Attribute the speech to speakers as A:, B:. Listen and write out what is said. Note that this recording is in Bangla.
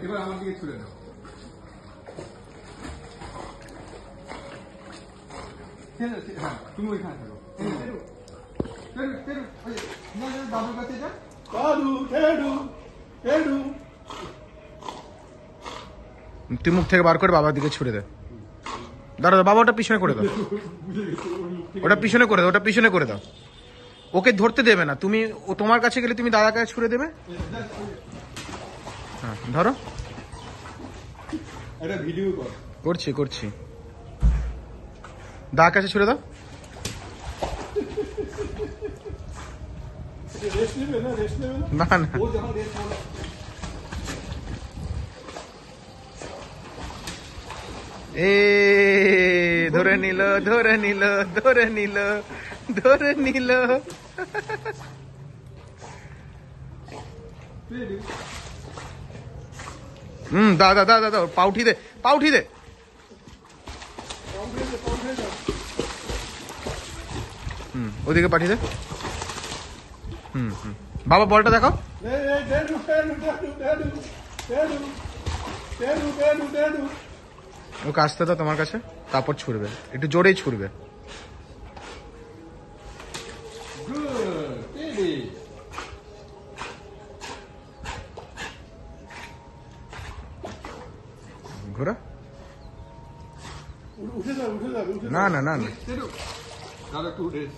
A: এবার আমার দিকে ছুড়ে দাও। হ্যাঁ, তুমি ওইখানে থাকো। দাদুর কাছে যা।
B: তুই মুখ থেকে বার করে বাবার দিকে ছুড়ে দে। দাঁড়া, বাবা ওটা পিছনে করে দাও, ওটা পিছনে করে দাও, ওটা পিছনে করে দাও। ওকে ধরতে দেবে না, তুমি ও তোমার কাছে গেলে তুমি দাদার কাছে ছুড়ে দেবে। হ্যাঁ ধরো,
A: একটা ভিডিও কর।
B: করছি করছি, দাদার কাছে ছুড়ে দাও। না না,
A: ও যখন রেস্ট হবে
B: এ ধরে নিল ধরে নিল ধরে নিল ধরে নিল। দাদা দাদা দাদা, পাউঠি দে, পাউঠি দে। ওদিকে পাঠিয়ে দে। বাবা বলটা দেখো। ওকে আসতে দাও তোমার কাছে, তারপর ছুড়বে, একটু জোরেই ছুড়বে। ঘোরা, না না না না,
A: দাদা একটু রেস্ট